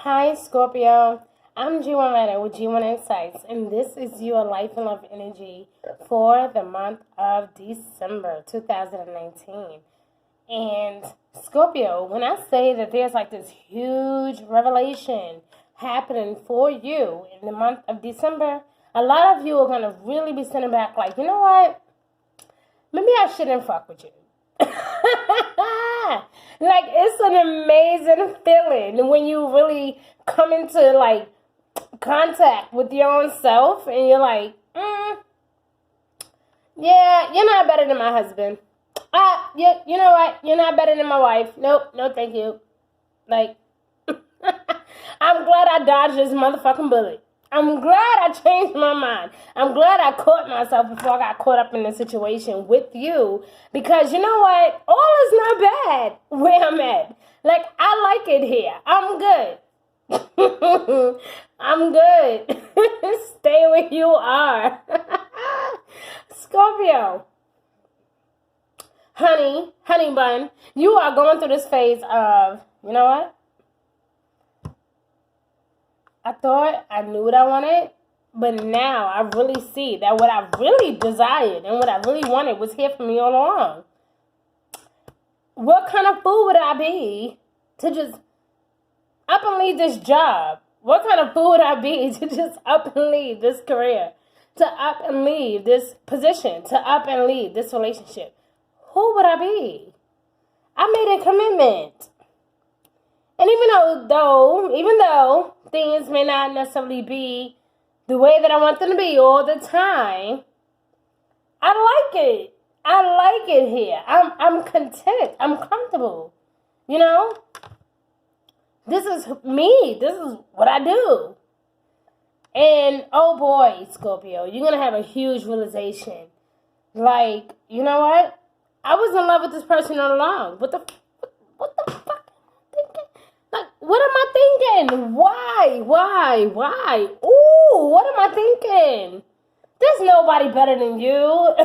Hi, Scorpio. I'm G1 Writer with G1 Insights, and this is your life and love energy for the month of December 2019. And Scorpio, when I say that there's like this huge revelation happening for you in the month of December, a lot of you are going to really be sitting back like, you know what? Maybe I shouldn't fuck with you. Like, it's an amazing feeling when you really come into like contact with your own self and you're like, yeah, you're not better than my husband. You know what? You're not better than my wife. Nope, no thank you. Like, I'm glad I dodged this motherfucking bullet. I'm glad I changed my mind. I'm glad I caught myself before I got caught up in the situation with you. Because you know what? All is not bad where I'm at. Like, I like it here. I'm good. I'm good. Stay where you are. Scorpio. Honey bun, you are going through this phase of, you know what? I thought I knew what I wanted, but now I really see that what I really desired and what I really wanted was here for me all along. What kind of fool would I be to just up and leave this job? What kind of fool would I be to just up and leave this career? To up and leave this position? To up and leave this relationship? Who would I be? I made a commitment. And even though things may not necessarily be the way that I want them to be all the time, I like it. I like it here. I'm content. I'm comfortable. You know? This is me. This is what I do. And oh boy, Scorpio, you're going to have a huge realization. Like, you know what? I was in love with this person all along. What the fuck am I thinking? Like, what am I thinking? Why? Ooh, what am I thinking? There's nobody better than you.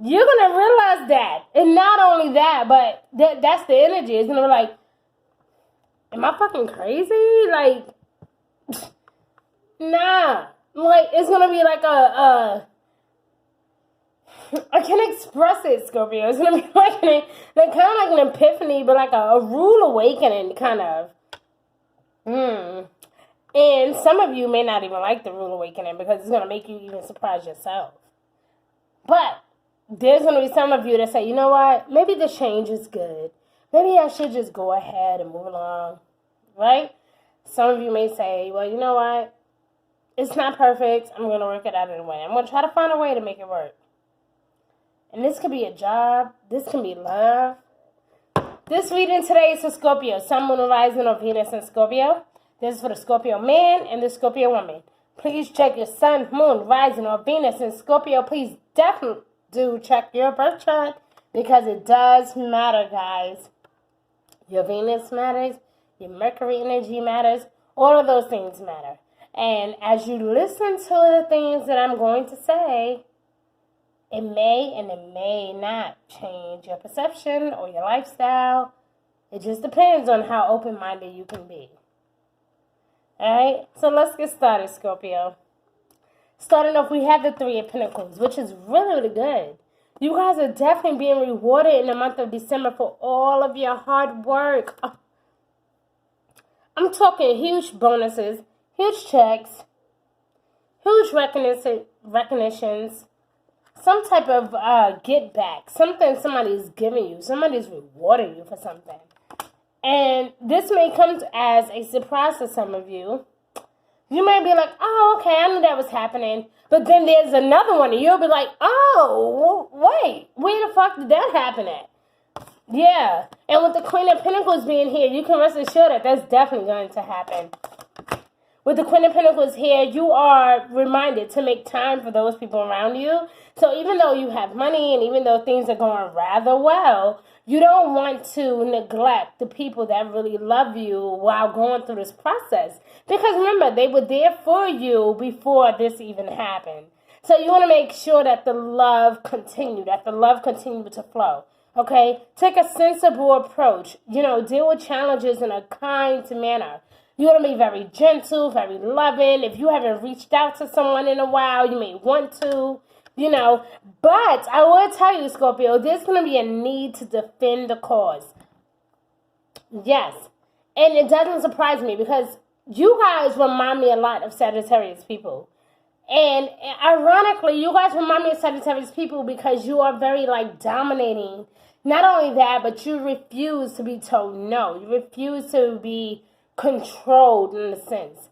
You're going to realize that. And not only that, but that's the energy. It's going to be like, am I fucking crazy? Like, nah. Like, it's going to be like I can't express it, Scorpio. It's going to be like kind of like an epiphany, but like a rude awakening, kind of. And some of you may not even like the rude awakening because it's going to make you even surprise yourself. But there's going to be some of you that say, you know what? Maybe the change is good. Maybe I should just go ahead and move along. Right? Some of you may say, well, you know what? It's not perfect. I'm going to work it out anyway. I'm going to try to find a way to make it work. And this could be a job. This can be love. This reading today is for Scorpio. Sun, Moon, Rising, or Venus in Scorpio. This is for the Scorpio man and the Scorpio woman. Please check your Sun, Moon, Rising, or Venus in Scorpio. Please definitely do check your birth chart because it does matter, guys. Your Venus matters. Your Mercury energy matters. All of those things matter. And as you listen to the things that I'm going to say, it may and it may not change your perception or your lifestyle. It just depends on how open-minded you can be. Alright, so let's get started, Scorpio. Starting off, we have the Three of Pentacles, which is really, really good. You guys are definitely being rewarded in the month of December for all of your hard work. I'm talking huge bonuses, huge checks, huge recognitions. Some type of get back, something somebody's giving you, somebody's rewarding you for something. And this may come as a surprise to some of you. You may be like, oh, okay, I knew that was happening. But then there's another one, and you'll be like, oh, wait, where the fuck did that happen at? Yeah, and with the Queen of Pentacles being here, you can rest assured that that's definitely going to happen. With the Queen of Pentacles here, you are reminded to make time for those people around you. So even though you have money and even though things are going rather well, you don't want to neglect the people that really love you while going through this process. Because remember, they were there for you before this even happened. So you want to make sure that the love continued to flow. Okay? Take a sensible approach. Deal with challenges in a kind manner. You're going to be very gentle, very loving. If you haven't reached out to someone in a while, you may want to, But I will tell you, Scorpio, there's going to be a need to defend the cause. Yes. And it doesn't surprise me because you guys remind me a lot of Sagittarius people. And ironically, you guys remind me of Sagittarius people because you are very, dominating. Not only that, but you refuse to be told no. You refuse to be controlled in a sense.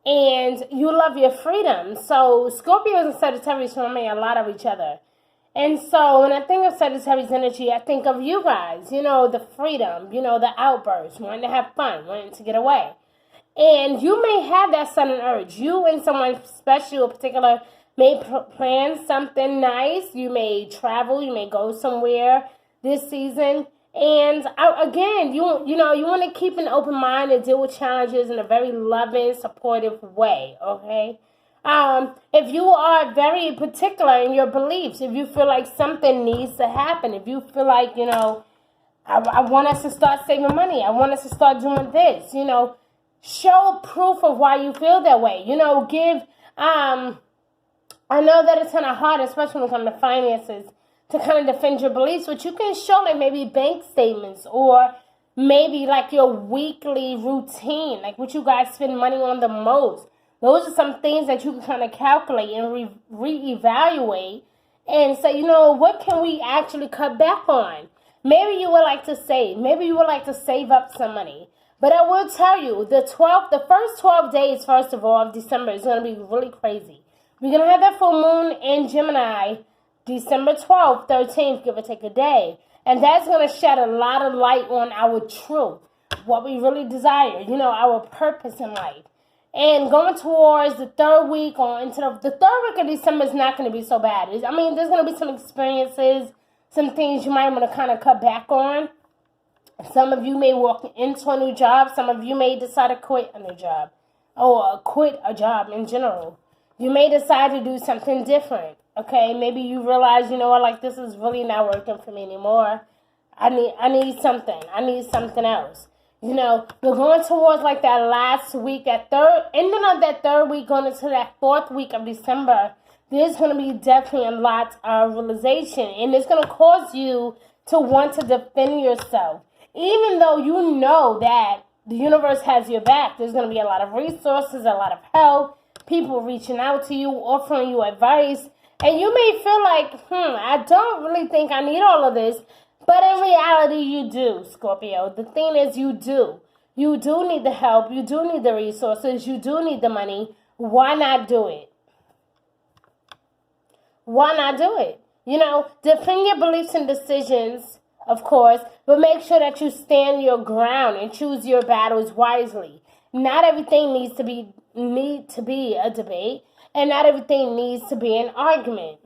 And you love your freedom. So Scorpios and Sagittarius remind me a lot of each other. And so when I think of Sagittarius energy, I think of you guys, the freedom, the outburst, wanting to have fun, wanting to get away. And you may have that sudden urge. You and someone special in particular may plan something nice. You may travel. You may go somewhere this season. And again, you want to keep an open mind and deal with challenges in a very loving, supportive way, okay? If you are very particular in your beliefs, if you feel like something needs to happen, if you feel like, I want us to start saving money, I want us to start doing this, show proof of why you feel that way. Give, I know that it's kind of hard, especially when it comes to finances, to kind of defend your beliefs, but you can show maybe bank statements or maybe your weekly routine, what you guys spend money on the most. Those are some things that you can kind of calculate and reevaluate and say, what can we actually cut back on? Maybe you would like to save. Maybe you would like to save up some money. But I will tell you, the first 12 days, first of all, of December is going to be really crazy. We're going to have that full moon in Gemini, December 12th, 13th, give or take a day. And that's going to shed a lot of light on our truth, what we really desire, our purpose in life. And going towards the third week or into the third week of December is not going to be so bad. There's going to be some experiences, some things you might want to kind of cut back on. Some of you may walk into a new job. Some of you may decide to quit a new job or quit a job in general. You may decide to do something different. Okay, maybe you realize, this is really not working for me anymore. I need something. I need something else. We're going towards that last week, ending of that third week, going into that fourth week of December. There's going to be definitely a lot of realization, and it's going to cause you to want to defend yourself. Even though you know that the universe has your back, there's going to be a lot of resources, a lot of help, people reaching out to you, offering you advice, and you may feel like, I don't really think I need all of this. But in reality, you do, Scorpio. The thing is, you do. You do need the help. You do need the resources. You do need the money. Why not do it? Why not do it? Defend your beliefs and decisions, of course, but make sure that you stand your ground and choose your battles wisely. Not everything needs to be a debate, and not everything needs to be an argument.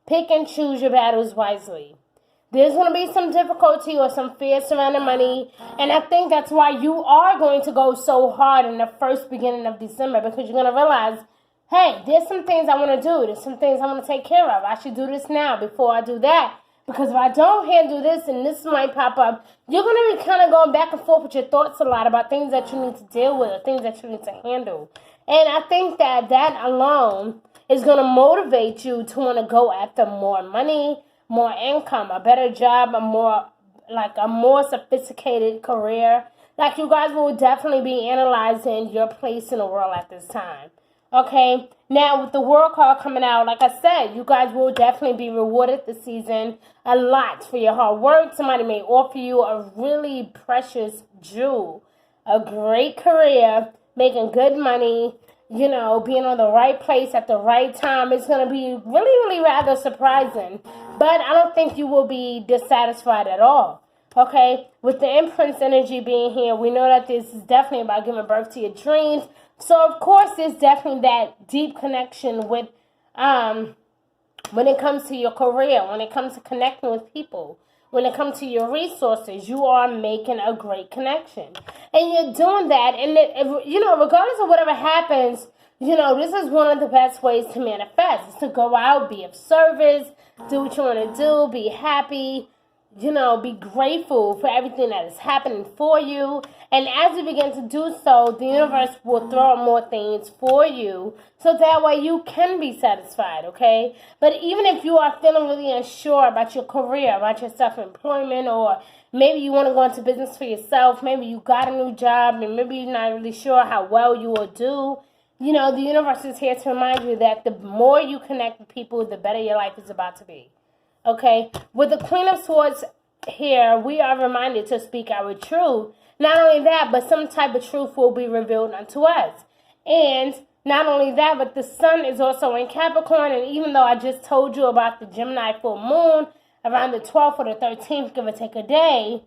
Pick and choose your battles wisely. There's going to be some difficulty or some fear surrounding money. And I think that's why you are going to go so hard in the first beginning of December, because you're going to realize, hey, there's some things I want to do. There's some things I want to take care of. I should do this now before I do that. Because if I don't handle this and this might pop up, you're going to be kind of going back and forth with your thoughts a lot about things that you need to deal with or things that you need to handle. And I think that alone is going to motivate you to want to go after more money, more income, a better job, a more sophisticated career. You guys will definitely be analyzing your place in the world at this time. Okay? Now, with the World card coming out, like I said, you guys will definitely be rewarded this season a lot for your hard work. Somebody may offer you a really precious jewel, a great career, making good money, being on the right place at the right time. It's going to be really, really rather surprising. But I don't think you will be dissatisfied at all. Okay? With the Empress energy being here, we know that this is definitely about giving birth to your dreams. So, of course, there's definitely that deep connection with, when it comes to your career, when it comes to connecting with people, when it comes to your resources, you are making a great connection. And you're doing that, and, regardless of whatever happens, this is one of the best ways to manifest. Is to go out, be of service, do what you want to do, be happy, be grateful for everything that is happening for you. And as you begin to do so, the universe will throw out more things for you so that way you can be satisfied, okay? But even if you are feeling really unsure about your career, about your self-employment, or maybe you want to go into business for yourself, maybe you got a new job, and maybe you're not really sure how well you will do, the universe is here to remind you that the more you connect with people, the better your life is about to be. Okay, with the Queen of Swords here, we are reminded to speak our truth. Not only that, but some type of truth will be revealed unto us. And not only that, but the sun is also in Capricorn. And even though I just told you about the Gemini full moon around the 12th or the 13th, give or take a day,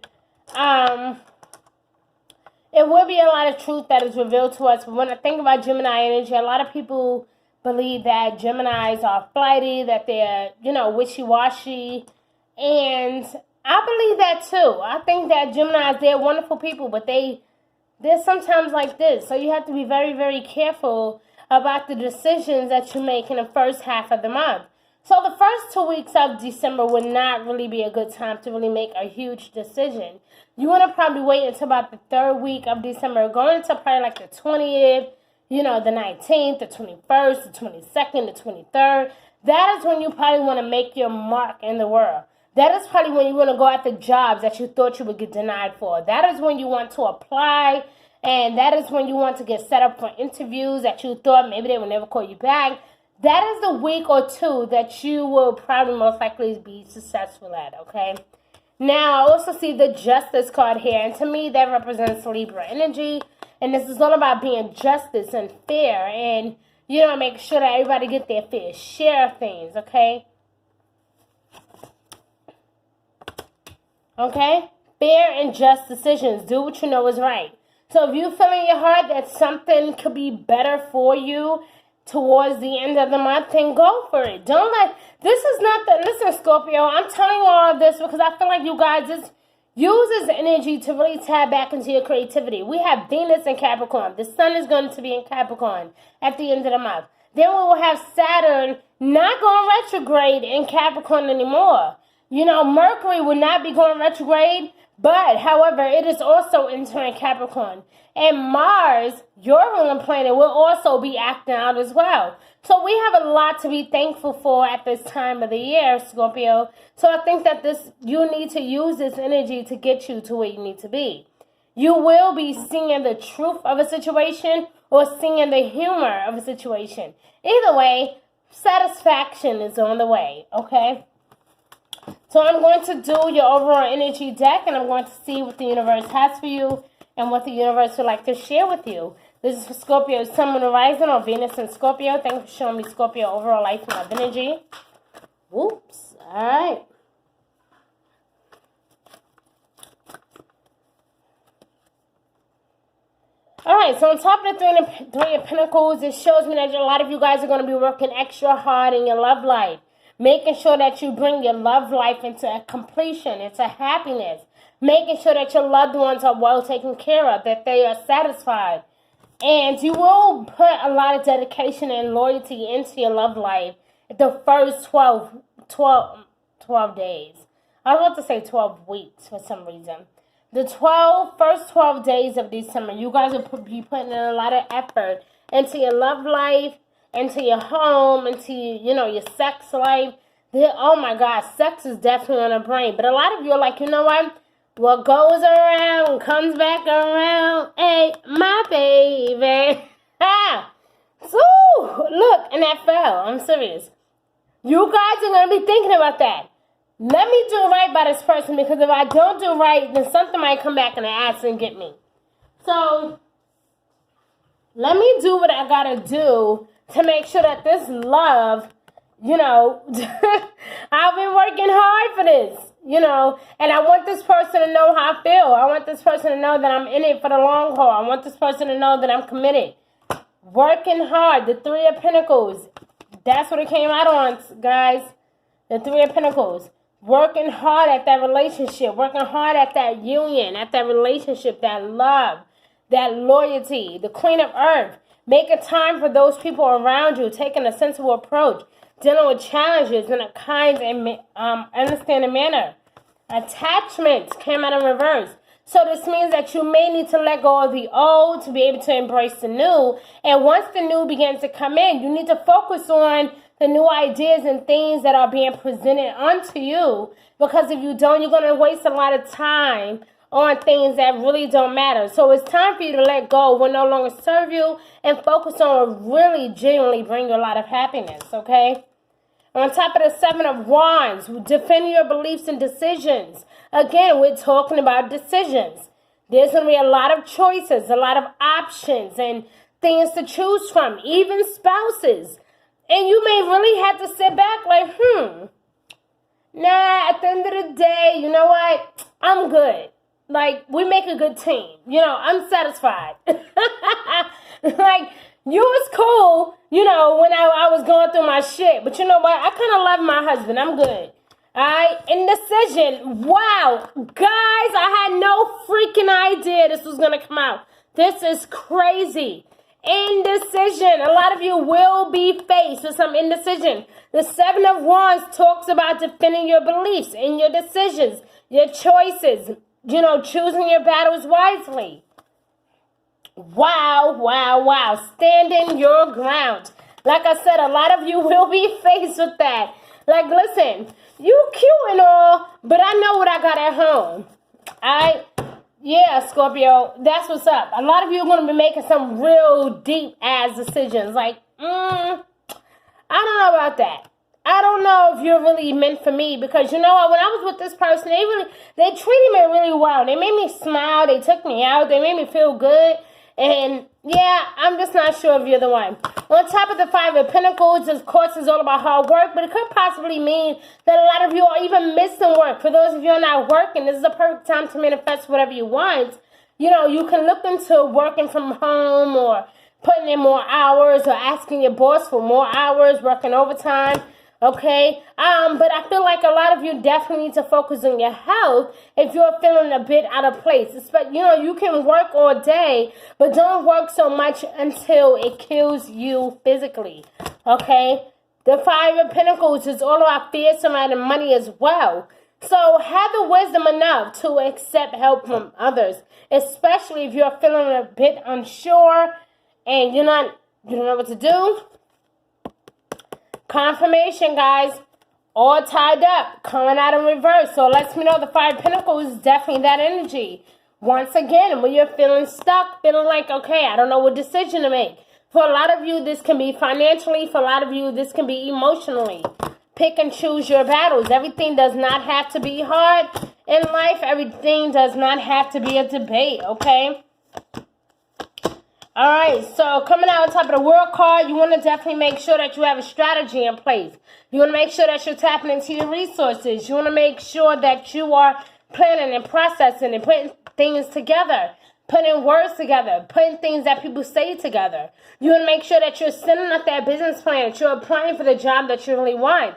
it will be a lot of truth that is revealed to us. But when I think about Gemini energy, a lot of people believe that Geminis are flighty, that they're, wishy-washy. And I believe that too. I think that Geminis, they're wonderful people, but they're sometimes like this. So you have to be very, very careful about the decisions that you make in the first half of the month. So the first 2 weeks of December would not really be a good time to really make a huge decision. You want to probably wait until about the third week of December, going into probably like the 20th, the 19th, the 21st, the 22nd, the 23rd. That is when you probably want to make your mark in the world. That is probably when you want to go after jobs that you thought you would get denied for. That is when you want to apply, and that is when you want to get set up for interviews that you thought maybe they would never call you back. That is the week or two that you will probably most likely be successful at, okay? Now, I also see the Justice card here, and to me, that represents Libra energy. And this is all about being justice and fair and, make sure that everybody get their fair share of things, okay? Okay? Fair and just decisions. Do what you know is right. So if you feel in your heart that something could be better for you towards the end of the month, then go for it. Listen, Scorpio, I'm telling you all of this because I feel like you guys just use this energy to really tap back into your creativity. We have Venus in Capricorn. The sun is going to be in Capricorn at the end of the month. Then we will have Saturn not going retrograde in Capricorn anymore. Mercury will not be going retrograde, but, however, it is also entering Capricorn. And Mars, your ruling planet, will also be acting out as well. So we have a lot to be thankful for at this time of the year, Scorpio. So I think that you need to use this energy to get you to where you need to be. You will be seeing the truth of a situation or seeing the humor of a situation. Either way, satisfaction is on the way, okay? So I'm going to do your overall energy deck, and I'm going to see what the universe has for you and what the universe would like to share with you. This is for Scorpio, Sun, Moon, Horizon, or Venus and Scorpio. Thank you for showing me Scorpio overall life and love energy. Whoops. All right. All right, so on top of the three of Pentacles, it shows me that a lot of you guys are going to be working extra hard in your love life. Making sure that you bring your love life into a completion, into happiness. Making sure that your loved ones are well taken care of, that they are satisfied. And you will put a lot of dedication and loyalty into your love life the first 12 days. I was about to say 12 weeks for some reason. The first 12 days of December, you guys will be putting in a lot of effort into your love life, into your home, into, your sex life. Oh my God, sex is definitely on the brain. But a lot of you are like, you know what? What goes around comes back around. Hey, my baby. So, look, and that fell. I'm serious. You guys are going to be thinking about that. Let me do right by this person, because if I don't do right, then something might come back in the ass and get me. So, let me do what I got to do to make sure that this love, I've been working hard for this, and I want this person to know how I feel. I want this person to know that I'm in it for the long haul. I want this person to know that I'm committed. Working hard, the Three of Pentacles. That's what it came out on, guys. The Three of Pentacles. Working hard at that relationship. Working hard at that union, at that relationship, that love, that loyalty. The Queen of Earth. Making time for those people around you. Taking a sensible approach. Dealing with challenges in a kind and understanding manner. Attachments came out in reverse. So this means that you may need to let go of the old to be able to embrace the new. And once the new begins to come in, you need to focus on the new ideas and things that are being presented unto you. Because if you don't, you're going to waste a lot of time on things that really don't matter. So it's time for you to let go what no longer serve you and focus on what really genuinely bring you a lot of happiness, okay? On top of the Seven of Wands, defend your beliefs and decisions. Again, we're talking about decisions. There's going to be a lot of choices, a lot of options and things to choose from, even spouses. And you may really have to sit back like, nah, at the end of the day, you know what? I'm good. Like, we make a good team. You know, I'm satisfied. Like, you was cool, you know, when I was going through my shit. But you know what? I kind of love my husband. I'm good. All right? Indecision. Wow. Guys, I had no freaking idea this was going to come out. This is crazy. Indecision. A lot of you will be faced with some indecision. The Seven of Wands talks about defending your beliefs and your decisions, your choices, you know, choosing your battles wisely. Wow, wow, wow. Standing your ground. Like I said, a lot of you will be faced with that. Like, listen, you cute and all, but I know what I got at home. Yeah, Scorpio, that's what's up. A lot of you are going to be making some real deep-ass decisions. Like, I don't know about that. I don't know if you're really meant for me because, you know what, when I was with this person, they treated me really well. They made me smile. They took me out. They made me feel good. And, yeah, I'm just not sure if you're the one. On top of the Five of Pentacles, of course, is all about hard work, but it could possibly mean that a lot of you are even missing work. For those of you who are not working, this is the perfect time to manifest whatever you want. You know, you can look into working from home or putting in more hours or asking your boss for more hours, working overtime. Okay, but I feel like a lot of you definitely need to focus on your health if you're feeling a bit out of place. You know, you can work all day, but don't work so much until it kills you physically. Okay, the Five of Pentacles is all about fear surrounding money as well. So have the wisdom enough to accept help from others, especially if you're feeling a bit unsure and you don't know what to do. Confirmation, guys, all tied up, coming out in reverse. So it lets me know the Five of Pentacles is definitely that energy. Once again, when you're feeling stuck, feeling like, okay, I don't know what decision to make. For a lot of you, this can be financially. For a lot of you, this can be emotionally. Pick and choose your battles. Everything does not have to be hard in life. Everything does not have to be a debate, okay? All right, so coming out on top of the World card, you want to definitely make sure that you have a strategy in place. You want to make sure that you're tapping into your resources. You want to make sure that you are planning and processing and putting things together, putting words together, putting things that people say together. You want to make sure that you're sending up that business plan, that you're applying for the job that you really want.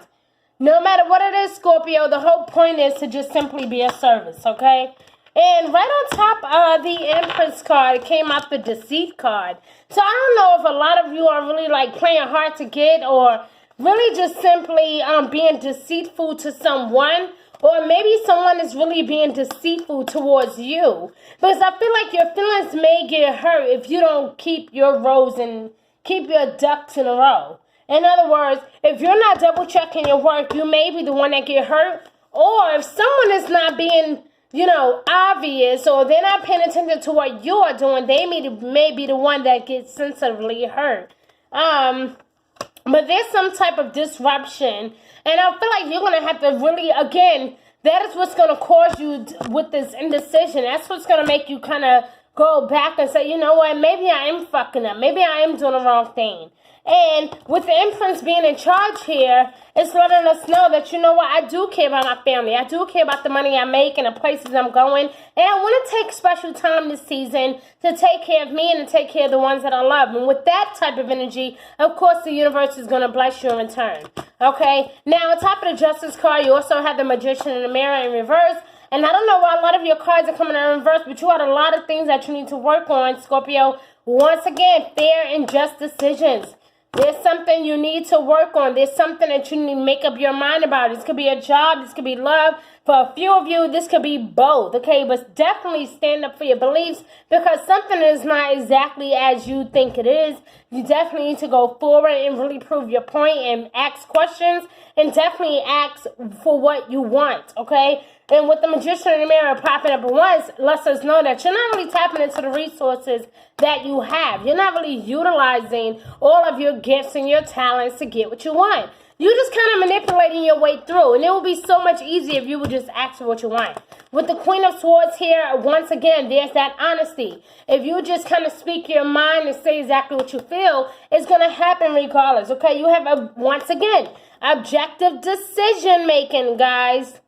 No matter what it is, Scorpio, the whole point is to just simply be a service, okay? And right on top of the Empress card, it came out the Deceit card. So I don't know if a lot of you are really like playing hard to get or really just simply being deceitful to someone. Or maybe someone is really being deceitful towards you. Because I feel like your feelings may get hurt if you don't keep your rows and keep your ducks in a row. In other words, if you're not double checking your work, you may be the one that get hurt. Or if someone is not being, you know, obvious, or they're not paying attention to what you're doing, they may be the one that gets sensitively hurt. But there's some type of disruption, and I feel like you're going to have to really, again, that is what's going to cause you with this indecision. That's what's going to make you kind of go back and say, you know what, maybe I am fucking up. Maybe I am doing the wrong thing. And with the Empress being in charge here, it's letting us know that, you know what, I do care about my family. I do care about the money I make and the places I'm going. And I want to take special time this season to take care of me and to take care of the ones that I love. And with that type of energy, of course, the universe is going to bless you in return. Okay? Now, on top of the Justice card, you also have the Magician and the Mirror in reverse. And I don't know why a lot of your cards are coming in reverse, but you had a lot of things that you need to work on, Scorpio. Once again, fair and just decisions. There's something you need to work on. There's something that you need to make up your mind about. This could be a job. This could be love. For a few of you, this could be both, okay? But definitely stand up for your beliefs because something is not exactly as you think it is. You definitely need to go forward and really prove your point and ask questions and definitely ask for what you want, okay? And with the Magician in the Mirror popping up at once, lets us know that you're not really tapping into the resources that you have. You're not really utilizing all of your gifts and your talents to get what you want. You're just kind of manipulating your way through. And it will be so much easier if you would just ask for what you want. With the Queen of Swords here, once again, there's that honesty. If you just kind of speak your mind and say exactly what you feel, it's going to happen regardless, okay? You have, once again, objective decision making, guys.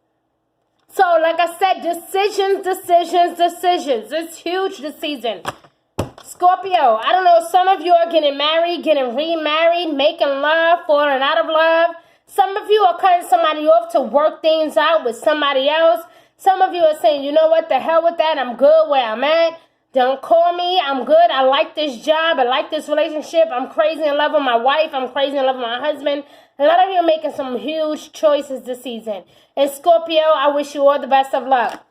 So, like I said, decisions. It's huge this season. Scorpio, I don't know, some of you are getting married, getting remarried, making love, falling out of love. Some of you are cutting somebody off to work things out with somebody else. Some of you are saying, you know what, the hell with that, I'm good where I'm at. Don't call me, I'm good, I like this job, I like this relationship, I'm crazy in love with my wife, I'm crazy in love with my husband. A lot of you are making some huge choices this season. And Scorpio, I wish you all the best of luck.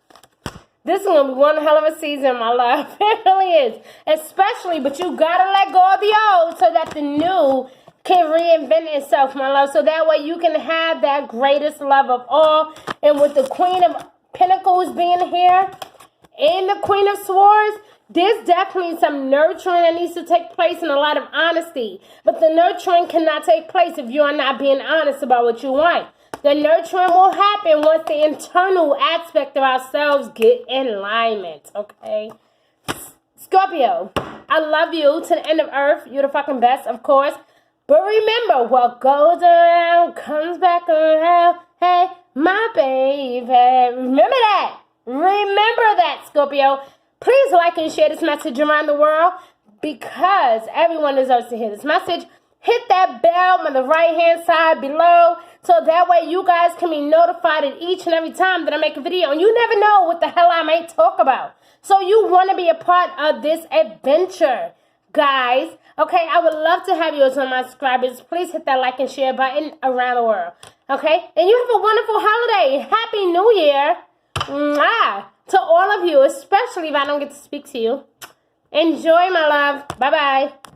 This is going to be one hell of a season, my love. It really is. Especially, but you got to let go of the old so that the new can reinvent itself, my love. So that way you can have that greatest love of all. And with the Queen of Pentacles being here and the Queen of Swords, there's definitely some nurturing that needs to take place and a lot of honesty. But the nurturing cannot take place if you are not being honest about what you want. The nurturing will happen once the internal aspect of ourselves get in alignment, okay? Scorpio, I love you to the end of earth. You're the fucking best, of course. But remember, what goes around comes back around. Hey, my baby. Remember that. Remember that, Scorpio. Please like and share this message around the world because everyone deserves to hear this message. Hit that bell on the right-hand side below so that way you guys can be notified at each and every time that I make a video. And you never know what the hell I might talk about. So you want to be a part of this adventure, guys. Okay, I would love to have you as one of my subscribers. Please hit that like and share button around the world. Okay, and you have a wonderful holiday. Happy New Year. Mwah. To all of you, especially if I don't get to speak to you. Enjoy, my love. Bye-bye.